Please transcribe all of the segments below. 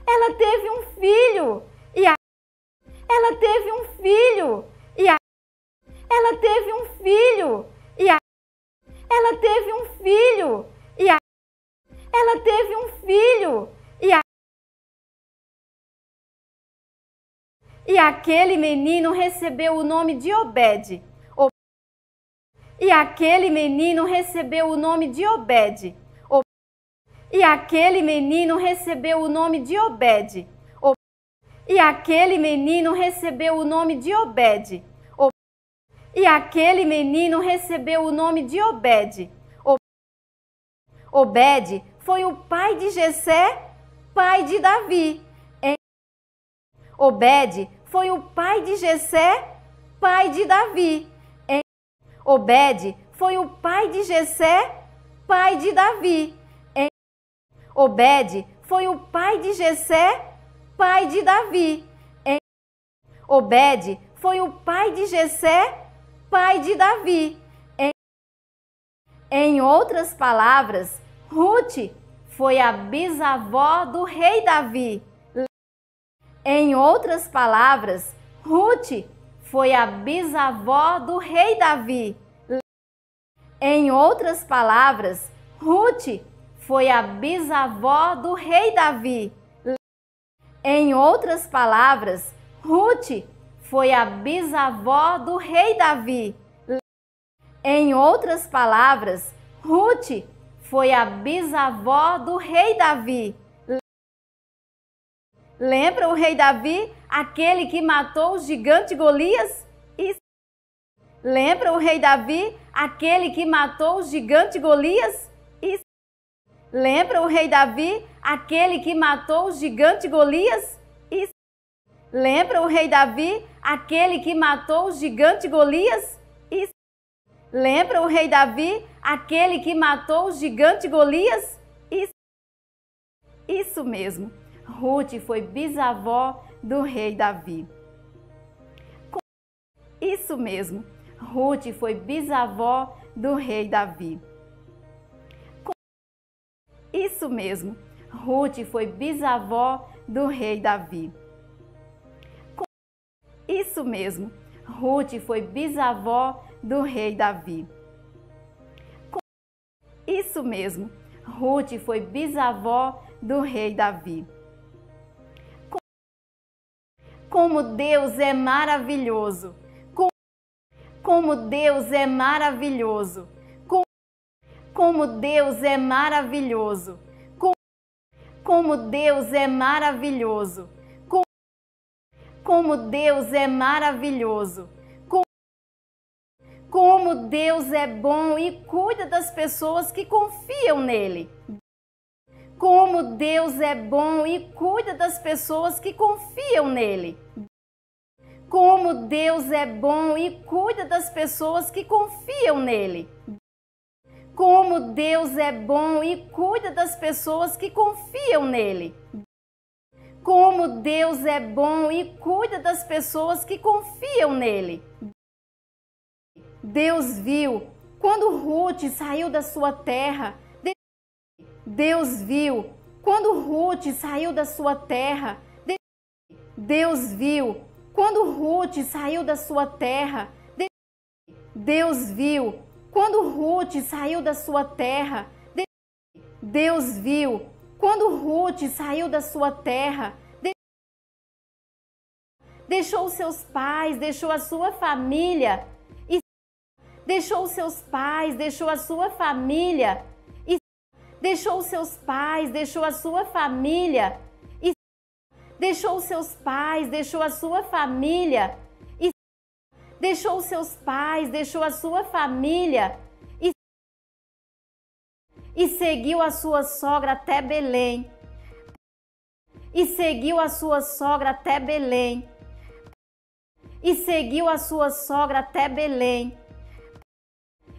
Ela teve um filho. Ela teve um filho. Ela teve um filho. Ela teve um filho. Ela teve um filho. E aquele menino recebeu o nome de Obed. E aquele menino recebeu o nome de Obed. E aquele menino recebeu o nome de Obed. E aquele menino recebeu o nome de Obed. E aquele menino recebeu o nome de Obed. Obed foi o pai de Jessé, pai de Davi. Obed foi o pai de Jessé, pai de Davi. Obed foi o pai de Jessé, pai de Davi. Obed foi o pai de Jessé, pai de Davi. Obed foi o pai de Jessé, pai de Davi. Em outras palavras, Ruth foi a bisavó do rei Davi. Em outras palavras, Ruth foi a bisavó do rei Davi. Em outras palavras, Ruth foi a bisavó do rei Davi. Em outras palavras, Ruth foi a bisavó do rei Davi. Em outras palavras, Ruth foi a bisavó do rei Davi. Lembra o rei Davi, aquele que matou o gigante Golias? Lembra o rei Davi, aquele que matou o gigante Golias? Lembra o rei Davi, aquele que matou o gigante Golias? Lembra o rei Davi, aquele que matou o gigante Golias? Lembra o rei Davi, aquele que matou o gigante Golias? Isso mesmo. Ruth foi bisavó do rei Davi. Isso mesmo. Ruth foi bisavó do rei Davi. Isso mesmo. Ruth foi bisavó do rei Davi. Isso mesmo. Ruth foi bisavó do rei Davi. Isso mesmo. Ruth foi bisavó do rei Davi. Como Deus é maravilhoso! Como Deus é maravilhoso! Como Deus é maravilhoso! Como Deus é maravilhoso! Como Deus é maravilhoso! Como Deus é bom e cuida das pessoas que confiam nele. Como Deus é bom e cuida das pessoas que confiam nele. Como Deus é bom e cuida das pessoas que confiam nele. Como Deus é bom e cuida das pessoas que confiam nele. Como Deus é bom e cuida das pessoas que confiam nele. Deus viu quando Ruth saiu da sua terra. Deus viu quando Ruth saiu da sua terra. Deus viu quando Ruth saiu da sua terra. Deus viu quando Ruth saiu da sua terra. Deus viu quando Ruth saiu da sua terra. Deixou seus pais, deixou a sua família. Deixou seus pais, deixou a sua família. Deixou seus pais, deixou a sua família. Deixou seus pais, deixou a sua família. Deixou seus pais, deixou a sua família. E seguiu a sua sogra até Belém. E seguiu a sua sogra até Belém. E seguiu a sua sogra até Belém.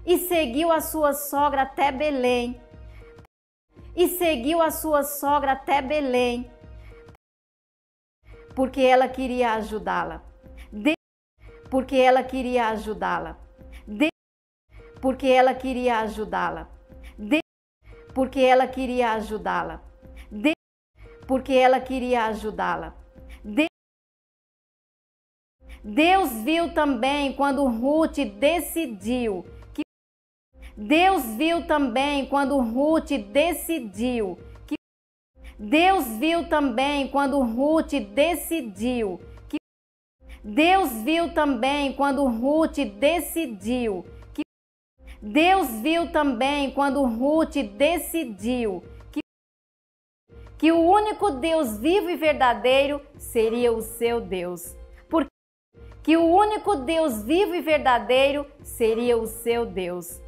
E seguiu a sua sogra até Belém. E seguiu a sua sogra até Belém, porque ela queria ajudá-la. Porque ela queria ajudá-la. Porque ela queria ajudá-la. Porque ela queria ajudá-la. porque ela queria ajudá-la. Deus viu também quando Ruth decidiu que Deus viu também quando Ruth decidiu que Deus viu também quando Ruth decidiu que Deus viu também quando Ruth decidiu que Deus viu também quando Ruth decidiu que o único Deus vivo e verdadeiro seria o seu Deus. Que o único Deus vivo e verdadeiro seria o seu Deus.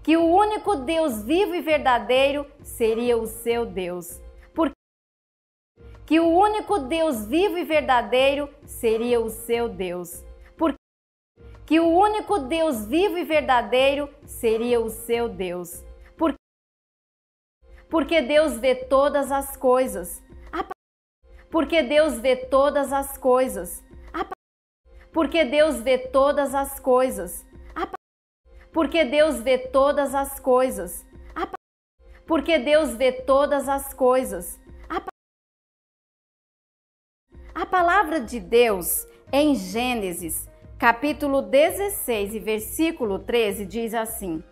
Que o único Deus vivo e verdadeiro seria o seu Deus. Que o único Deus vivo e verdadeiro seria o seu Deus. Que o único Deus vivo e verdadeiro seria o seu Deus. Porque Deus vê todas as coisas. Porque Deus vê todas as coisas. Porque Deus vê todas as coisas. Porque Deus vê todas as coisas. Porque Deus vê todas as coisas. A palavra de Deus em Gênesis, capítulo 16 e versículo 13 diz assim.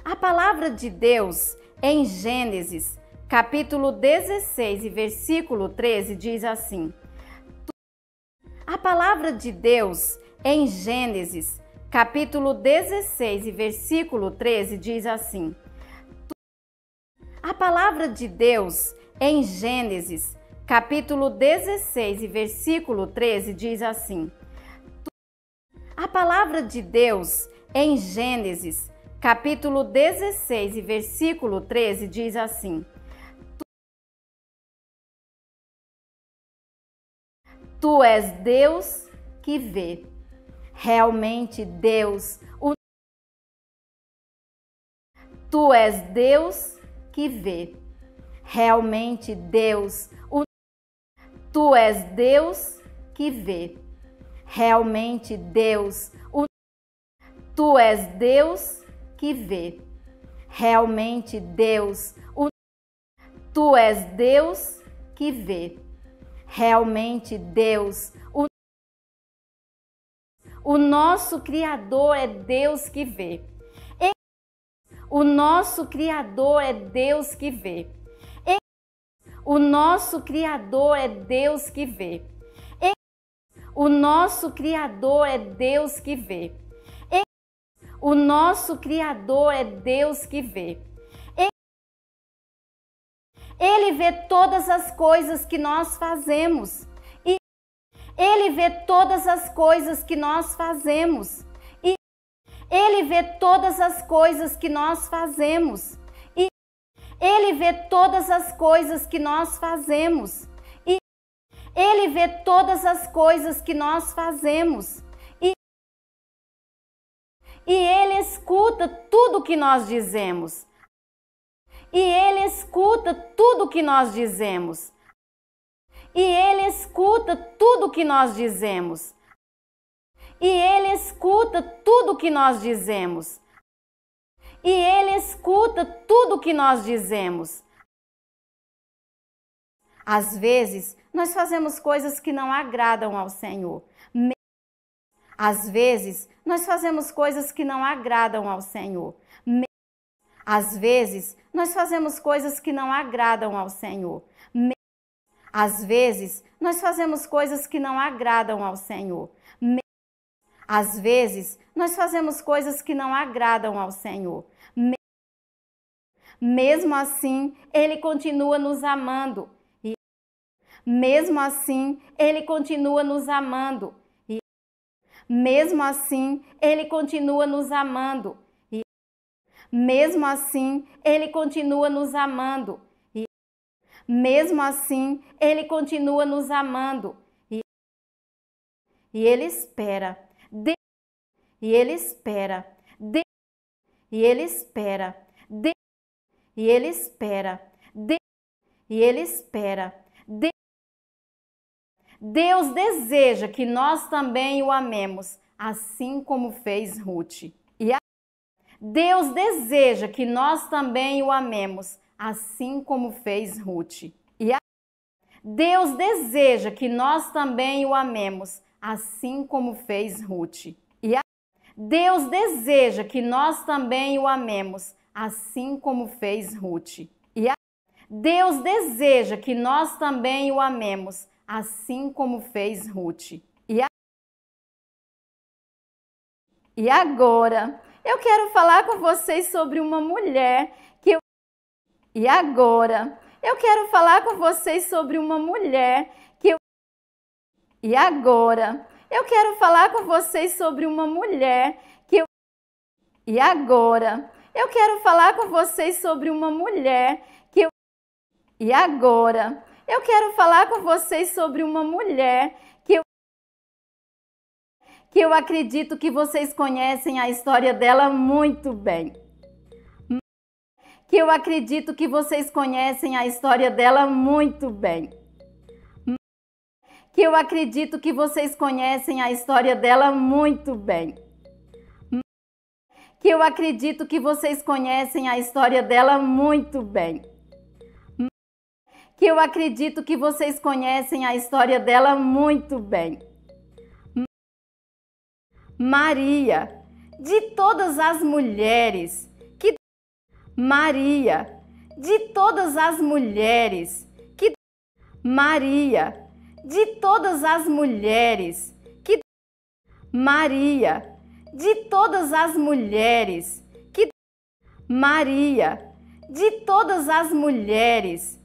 A palavra de Deus em Gênesis, capítulo 16 e versículo 13 diz assim. A palavra de Deus em Gênesis, capítulo 16 e versículo 13 diz assim. A palavra de Deus em Gênesis, capítulo 16 e versículo 13 diz assim. A palavra de Deus em Gênesis, capítulo 16 e versículo 13 diz assim. Tu és Deus que vê. Realmente Deus. Tu és Deus que vê. Realmente Deus. Tu és Deus que vê. Realmente Deus. Tu és Deus que vê. Realmente Deus. Tu és Deus que vê. Realmente Deus. O nosso Criador é Deus que vê. O nosso Criador é Deus que vê. O nosso Criador é Deus que vê. O nosso Criador é Deus que vê. O nosso Criador é Deus que vê. Ele vê todas as coisas que nós fazemos. E Ele vê todas as coisas que nós fazemos. E Ele vê todas as coisas que nós fazemos. E Ele vê todas as coisas que nós fazemos. E Ele vê todas as coisas que nós fazemos. E Ele escuta tudo que nós dizemos. E Ele escuta tudo que nós dizemos. E Ele escuta tudo que nós dizemos. E Ele escuta tudo que nós dizemos. E Ele escuta tudo que nós dizemos. Às vezes, nós fazemos coisas que não agradam ao Senhor. Às vezes, nós fazemos coisas que não agradam ao Senhor. Às vezes, nós fazemos coisas que não agradam ao Senhor. Às vezes, nós fazemos coisas que não agradam ao Senhor. Às vezes, nós fazemos coisas que não agradam ao Senhor. Mesmo assim, Ele continua nos amando. E mesmo assim, Ele continua nos amando. E mesmo assim, Ele continua nos amando. Mesmo assim, Ele continua nos amando. E mesmo assim, Ele continua nos amando. E Ele espera. E Ele espera. E Ele espera. E Ele espera. E Ele espera. Deus deseja que nós também o amemos, assim como fez Ruth. Deus deseja que nós também o amemos, assim como fez Ruth. Deus deseja que nós também o amemos, assim como fez Ruth. Deus deseja que nós também o amemos, assim como fez Ruth. Deus deseja que nós também o amemos, assim como fez Ruth. E agora, eu quero falar com vocês sobre uma mulher que E agora, eu quero falar com vocês sobre uma mulher que E agora, eu quero falar com vocês sobre uma mulher que E agora, eu quero falar com vocês sobre uma mulher que E agora, eu quero falar com vocês sobre uma mulher que eu acredito que vocês conhecem a história dela muito bem. Que eu acredito que vocês conhecem a história dela muito bem. Que eu acredito que vocês conhecem a história dela muito bem. Que eu acredito que vocês conhecem a história dela muito bem. Que eu acredito que vocês conhecem a história dela muito bem. Maria, de todas as mulheres, Maria, de todas as mulheres, Maria, de todas as mulheres, Maria, de todas as mulheres, Maria, de todas as mulheres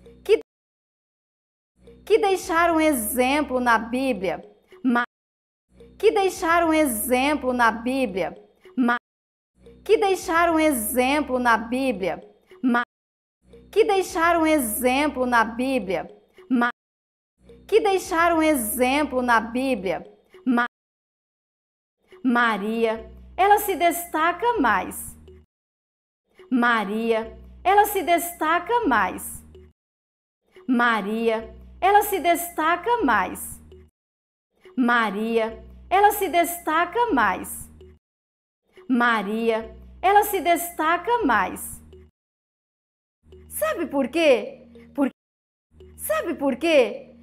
que deixaram exemplo na Bíblia, que deixaram exemplo na Bíblia, que deixaram exemplo na Bíblia, que deixaram exemplo na Bíblia, que deixaram exemplo na Bíblia. Maria, ela se destaca mais. Maria, ela se destaca mais. Maria, ela se destaca mais. Maria, ela se destaca mais. Maria, ela se destaca mais. Sabe por quê? Sabe por quê?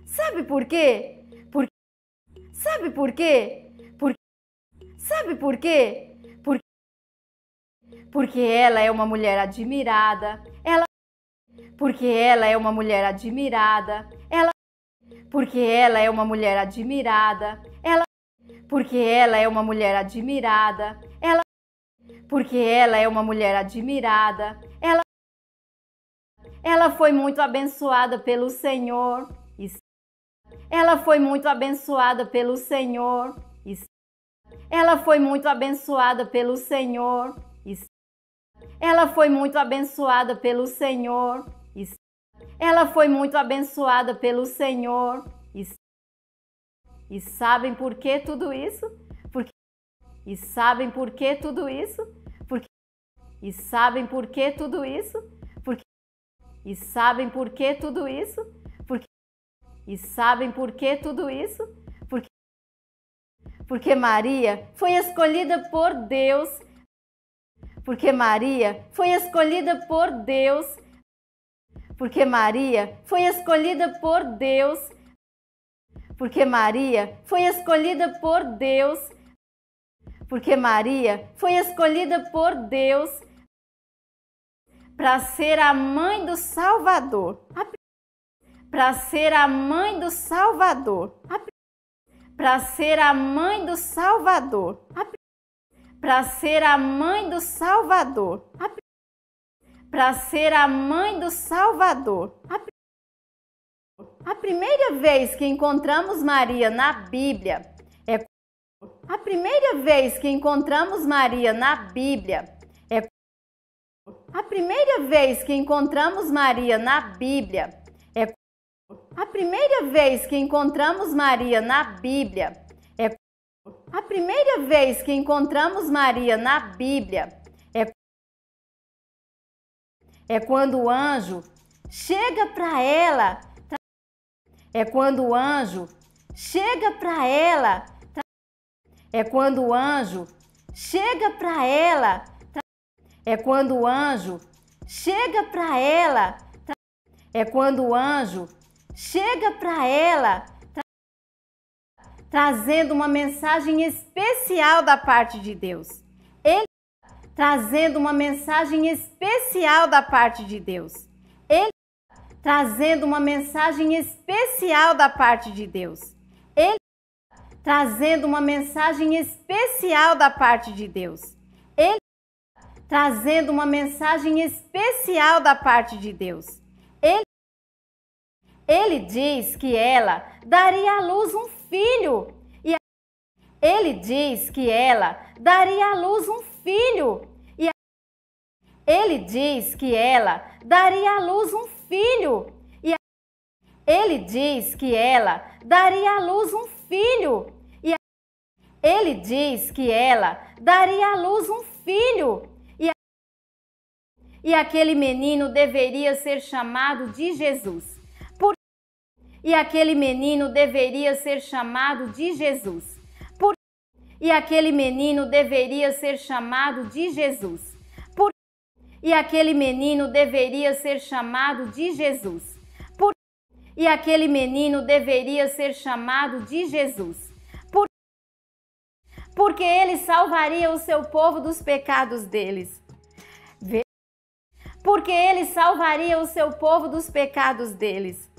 Sabe por quê? Sabe por quê? Sabe por quê? Porque ela é uma mulher admirada. Porque ela é uma mulher admirada. Porque ela é uma mulher admirada. Porque ela é uma mulher admirada. Porque ela é uma mulher admirada. Ela foi muito abençoada pelo Senhor. Ela foi muito abençoada pelo Senhor. Ela foi muito abençoada pelo Senhor. Ela foi muito abençoada pelo Senhor. Ela foi muito abençoada pelo Senhor. E sabem por que tudo isso? E sabem por que tudo isso? E sabem por que tudo isso? E sabem por que tudo isso? E sabem por que tudo isso? Porque Maria foi escolhida por Deus. Porque Maria foi escolhida por Deus. Porque Maria foi escolhida por Deus. Porque Maria foi escolhida por Deus. Porque Maria foi escolhida por Deus para ser a mãe do Salvador. Para ser a mãe do Salvador. Para ser a mãe do Salvador. Para ser a mãe do Salvador. Para ser a mãe do Salvador. A primeira vez que encontramos Maria na Bíblia a primeira vez que encontramos Maria na Bíblia a primeira vez que encontramos Maria na Bíblia a primeira vez que encontramos Maria na Bíblia a primeira vez que encontramos Maria na Bíblia é quando o anjo chega para ela. É quando o anjo chega para ela. É quando o anjo chega para ela. É quando o anjo chega para ela. É quando o anjo chega para ela, trazendo uma mensagem especial da parte de Deus. Ele trazendo uma mensagem especial da parte de Deus. Ele trazendo uma mensagem especial da parte de Deus. Ele trazendo uma mensagem especial da parte de Deus. Ele trazendo uma mensagem especial da parte de Deus. Ele diz que ela daria à luz um filho. Ele diz que ela daria à luz um filho. Ele diz que ela daria à luz um filho. Ele diz que ela daria à luz um filho. Ele diz que ela daria à luz um filho. E aquele menino deveria ser chamado de Jesus. E aquele menino deveria ser chamado de Jesus. E aquele menino deveria ser chamado de Jesus. E aquele menino deveria ser chamado de Jesus. E aquele menino deveria ser chamado de Jesus. Porque ele salvaria o seu povo dos pecados deles. Porque ele salvaria o seu povo dos pecados deles.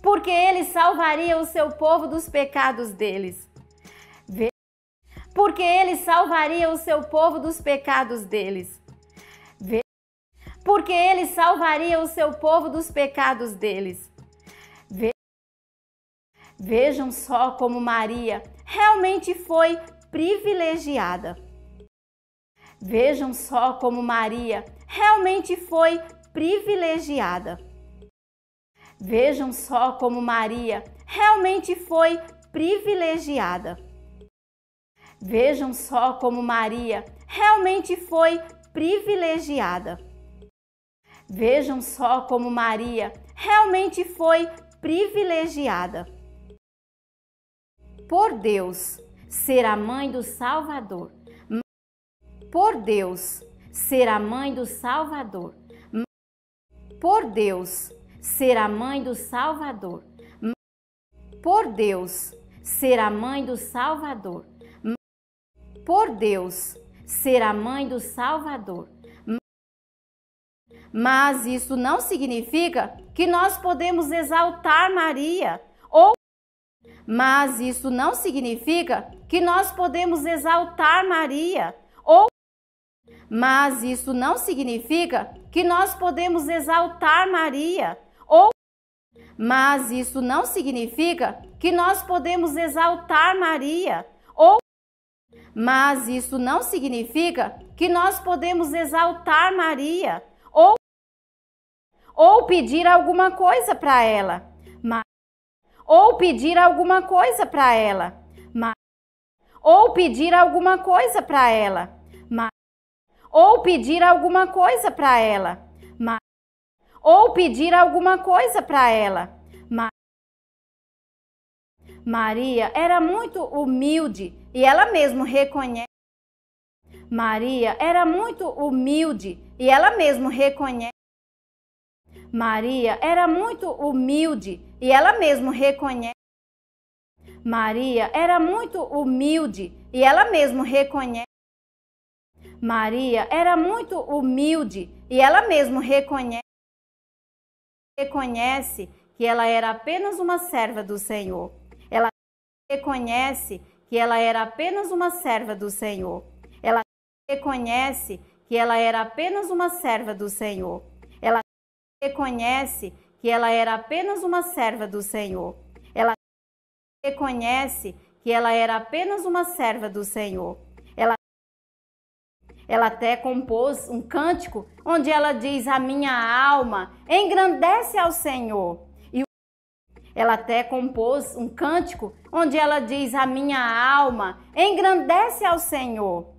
Porque ele salvaria o seu povo dos pecados deles. Porque ele salvaria o seu povo dos pecados deles. Porque ele salvaria o seu povo dos pecados deles. Vejam só como Maria realmente foi privilegiada. Vejam só como Maria realmente foi privilegiada. Vejam só como Maria realmente foi privilegiada. Vejam só como Maria realmente foi privilegiada. Vejam só como Maria realmente foi privilegiada. Por Deus ser a mãe do Salvador. Por Deus ser a mãe do Salvador. Por Deus ser a mãe do Salvador. Por Deus ser a mãe do Salvador. Por Deus ser a mãe do Salvador. Mas isso não significa que nós podemos exaltar Maria, mas isso não significa que nós podemos exaltar Maria, mas isso não significa que nós podemos exaltar Maria, mas isso não significa que nós podemos exaltar Maria, mas isso não significa que nós podemos exaltar Maria, ou pedir alguma coisa para ela, ou pedir alguma coisa para ela, ou pedir alguma coisa para ela, ou pedir alguma coisa para ela, ou pedir alguma coisa para ela. Maria era muito humilde e ela mesma reconhece. Maria era muito humilde e ela mesma reconhece. Maria era muito humilde e ela mesma reconhece. Maria era muito humilde e ela mesma reconhece. Maria era muito humilde e ela mesma reconhece que ela era apenas uma serva do Senhor. Ela reconhece que ela era apenas uma serva do Senhor. Ela reconhece que ela era apenas uma serva do Senhor. Ela reconhece que ela era apenas uma serva do Senhor. Ela reconhece que ela era apenas uma serva do Senhor. Ela até compôs um cântico onde ela diz: a minha alma engrandece ao Senhor. Ela até compôs um cântico onde ela diz: a minha alma engrandece ao Senhor.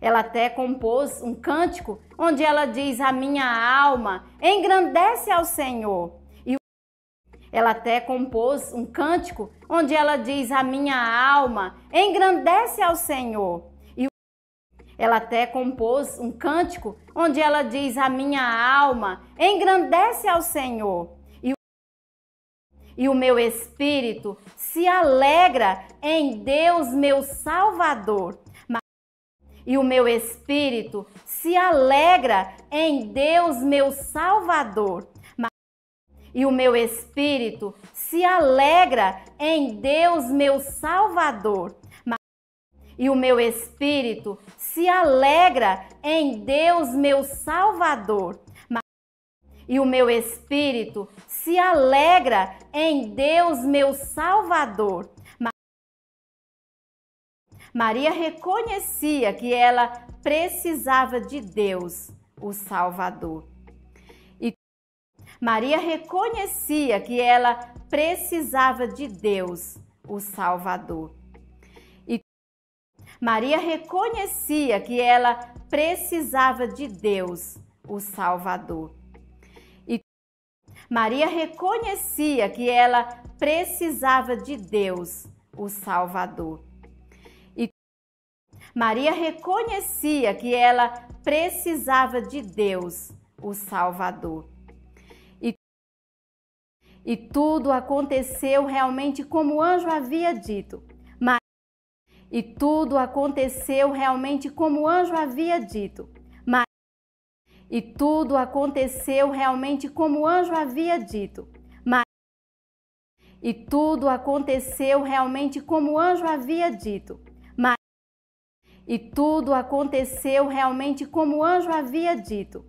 Ela até compôs um cântico onde ela diz: a minha alma engrandece ao Senhor. Ela até compôs um cântico onde ela diz: a minha alma engrandece ao Senhor. Ela até compôs um cântico onde ela diz: a minha alma engrandece ao Senhor e o meu espírito se alegra em Deus, meu Salvador. E o meu espírito se alegra em Deus, meu Salvador. E o meu espírito se alegra em Deus, meu Salvador. E o meu espírito se alegra em Deus, meu Salvador. E o meu espírito se alegra em Deus, meu Salvador. Maria reconhecia que ela precisava de Deus, o Salvador. E Maria reconhecia que ela precisava de Deus, o Salvador. E Maria reconhecia que ela precisava de Deus, o Salvador. E Maria reconhecia que ela precisava de Deus, o Salvador. Maria reconhecia que ela precisava de Deus, o Salvador. E tudo aconteceu realmente como o anjo havia dito. E tudo aconteceu realmente como o anjo havia dito. E tudo aconteceu realmente como o anjo havia dito. E tudo aconteceu realmente como o anjo havia dito. E tudo aconteceu realmente como o anjo havia dito.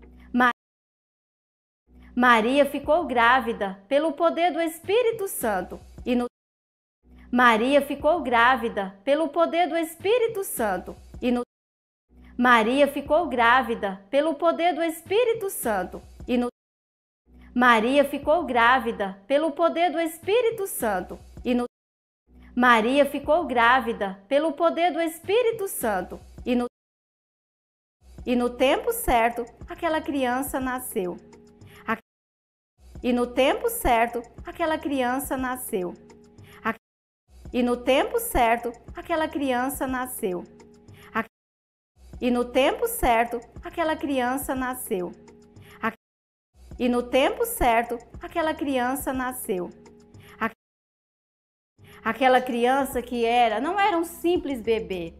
Maria ficou grávida pelo poder do Espírito Santo. Maria ficou grávida pelo poder do Espírito Santo. Maria ficou grávida pelo poder do Espírito Santo. Maria ficou grávida pelo poder do Espírito Santo. Maria ficou grávida pelo poder do Espírito Santo. E no tempo certo, aquela criança nasceu. E no tempo certo, aquela criança nasceu. E no tempo certo, aquela criança nasceu. E no tempo certo, aquela criança nasceu. E no tempo certo, aquela criança nasceu. Aquela criança que não era um simples bebê.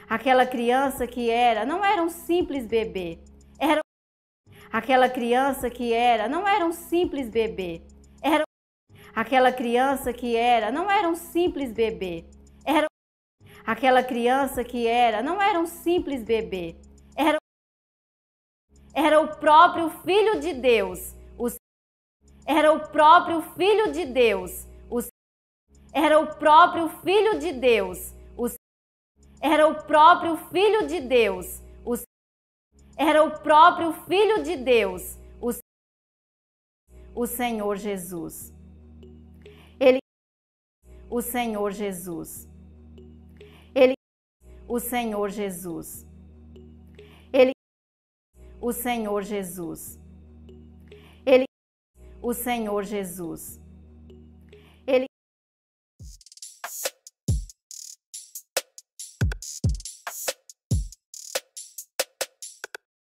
Aquela criança que não era um simples bebê. Aquela criança que não era um simples bebê. Aquela criança que não era um simples bebê. Aquela criança que não era um simples bebê. Era o próprio Filho de Deus. Era o próprio Filho de Deus. Era o próprio Filho de Deus. Era o próprio Filho de Deus. Era o próprio Filho de Deus. O Senhor Jesus. O Senhor Jesus. O Senhor Jesus. O Senhor Jesus. O Senhor Jesus.